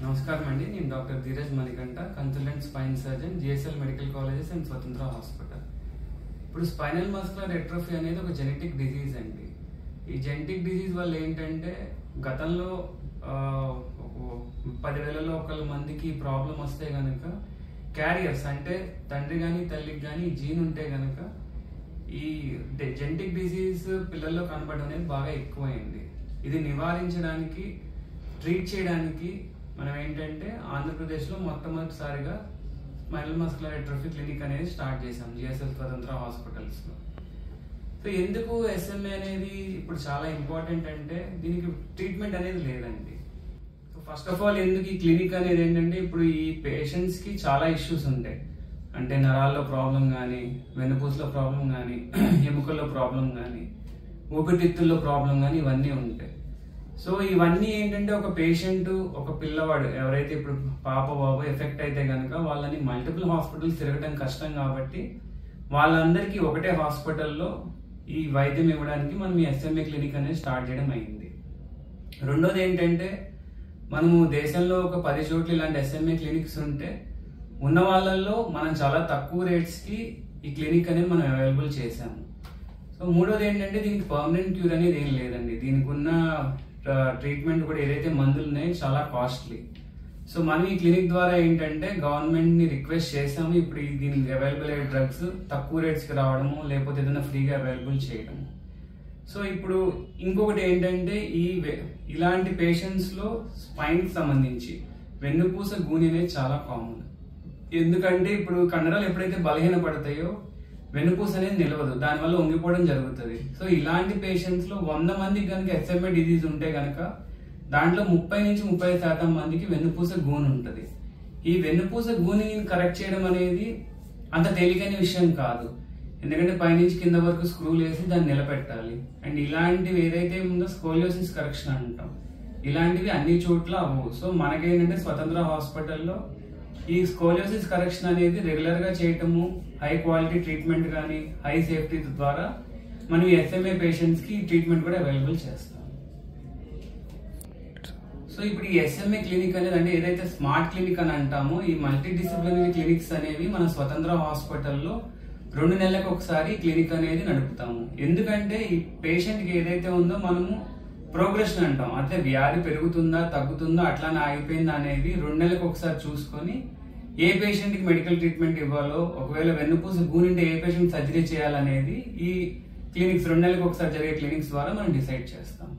నమస్కారం అండి. నేను doctor Dheeraj Manikanta, consultant spine surgeon, GSL medical colleges and స్వతంత్ర హాస్పిటల్. ఇప్పుడు స్పైనల్ మస్కులర్ ఎట్రోఫీ అనేది ఒక జెనెటిక్ డిజీజ్ అండి. ఈ జెనెటిక్ డిజీజ్ వల్ల ఏంటంటే గతంలో 10,000లో 1 మందికి ప్రాబ్లం వస్తే గనక క్యారియర్స్ అంటే తండ్రి కానీ తల్లికి కానీ జీన్ ఉంటే గనక ఈ జెనెటిక్ డిజీజ్ పిల్లల్లో కనబడడం అనేది బాగా ఎక్కువైంది. ఇది నివారించడానికి, ట్రీట్ చేయడానికి మనం ఏంటంటే ఆంధ్రప్రదేశ్లో మొట్టమొదటిసారిగా స్పైనల్ మస్కులర్ ఎట్రోఫీ క్లినిక్ అనేది స్టార్ట్ చేశాం జిఎస్ఎల్ స్వతంత్ర హాస్పిటల్స్లో. సో ఎందుకు ఎస్ఎంఏ అనేది ఇప్పుడు చాలా ఇంపార్టెంట్ అంటే దీనికి ట్రీట్మెంట్ అనేది లేదండి. సో ఫస్ట్ ఆఫ్ ఆల్ ఎందుకు ఈ క్లినిక్ అనేది ఏంటంటే ఇప్పుడు ఈ పేషెంట్స్కి చాలా ఇష్యూస్ ఉంటాయి. అంటే నరాల్లో ప్రాబ్లం కానీ, వెన్నుపూసలో ప్రాబ్లం కానీ, ఎముకల్లో ప్రాబ్లం కానీ, ఊపిరితిత్తుల్లో ప్రాబ్లం కానీ ఇవన్నీ ఉంటాయి. సో ఇవన్నీ ఏంటంటే ఒక పేషెంట్, ఒక పిల్లవాడు ఎవరైతే ఇప్పుడు పాప బాబు ఎఫెక్ట్ అయితే కనుక వాళ్ళని మల్టిపుల్ హాస్పిటల్స్ తిరగడం కష్టం కాబట్టి వాళ్ళందరికీ ఒకటే హాస్పిటల్లో ఈ వైద్యం ఇవ్వడానికి మనం ఈ ఎస్ఎంఏ క్లినిక్ అనేది స్టార్ట్ చేయడం అయింది. రెండోది ఏంటంటే మనము దేశంలో ఒక 10 చోట్ల ఇలాంటి ఎస్ఎంఏ క్లినిక్స్ ఉంటే ఉన్న వాళ్ళల్లో మనం చాలా తక్కువ రేట్స్కి ఈ క్లినిక్ అనేది మనం అవైలబుల్ చేసాము. సో మూడోది ఏంటంటే దీనికి పర్మనెంట్ క్యూర్ అనేది ఏం లేదండి. దీనికి ఉన్న ట్రీట్మెంట్ కూడా ఏదైతే మందులు ఉన్నాయో చాలా కాస్ట్లీ. సో మనం ఈ క్లినిక్ ద్వారా ఏంటంటే గవర్నమెంట్ని రిక్వెస్ట్ చేసాము ఇప్పుడు దీనికి అవైలబుల్ అయ్యే డ్రగ్స్ తక్కువ రేట్స్కి రావడము, లేకపోతే ఏదైనా ఫ్రీగా అవైలబుల్ చేయడము. సో ఇప్పుడు ఇంకొకటి ఏంటంటే ఇలాంటి పేషెంట్స్లో స్పైన్కి సంబంధించి వెన్నుపూస గూని అనేది చాలా కామన్. ఎందుకంటే ఇప్పుడు కండరాలు ఎప్పుడైతే బలహీనపడతాయో వెన్నుపూస అనేది నిలవదు, దానివల్ల వంగిపోవడం జరుగుతుంది. సో ఇలాంటి పేషెంట్స్లో 100 మందికి కనుక ఎస్ఎంఏ డిజీజ్ ఉంటే కనుక దాంట్లో 30 నుంచి 30% మందికి వెన్నుపూస గూని ఉంటుంది. ఈ వెన్నుపూస గూనిని కరెక్ట్ చేయడం అనేది అంత తేలికైన విషయం కాదు. ఎందుకంటే పైనుంచి కింద వరకు స్క్రూలు వేసి దాన్ని నిలబెట్టాలి. అండ్ ఇలాంటివి ఏదైతే ఉందో స్కోలియోసిస్ కరెక్షన్ అంటాం, ఇలాంటివి అన్ని చోట్ల అవ్వవు. సో మనకేంటంటే స్వతంత్ర హాస్పిటల్లో ఈ స్కోలియోసిస్ కరెక్షన్ అనేది రెగ్యులర్గా చేయటము, హై క్వాలిటీ ట్రీట్మెంట్ కానీ హై సేఫ్టీ ద్వారా మనం ఎస్ఎంఏ పేషెంట్స్కి ట్రీట్మెంట్ కూడా అవైలబుల్ చేస్తాం. సో ఇప్పుడు ఈ ఎస్ఎంఏ క్లినిక్ అనేది అంటే ఏదైతే స్మార్ట్ క్లినిక్ అని అంటామో ఈ మల్టీ డిసిప్లినరీ క్లినిక్స్ అనేవి మన స్వతంత్ర హాస్పిటల్లో 2 నెలలకు ఒకసారి క్లినిక్ అనేది నడుపుతాము. ఎందుకంటే ఈ పేషెంట్కి ఏదైతే ఉందో మనము ప్రోగ్రెషన్ అంటాం, అంటే వ్యాధి పెరుగుతుందా తగ్గుతుందా అట్లానే ఆగిపోయిందా అనేది 2 నెలలకు ఒకసారి చూసుకొని ఏ పేషెంట్కి మెడికల్ ట్రీట్మెంట్ ఇవ్వాలో, ఒకవేళ వెన్నుపూస గూనింటే ఏ పేషెంట్ సర్జరీ చేయాలనేది ఈ క్లినిక్స్ 2 నెలలకు ఒకసారి జరిగే క్లినిక్స్ ద్వారా మనం డిసైడ్ చేస్తాం.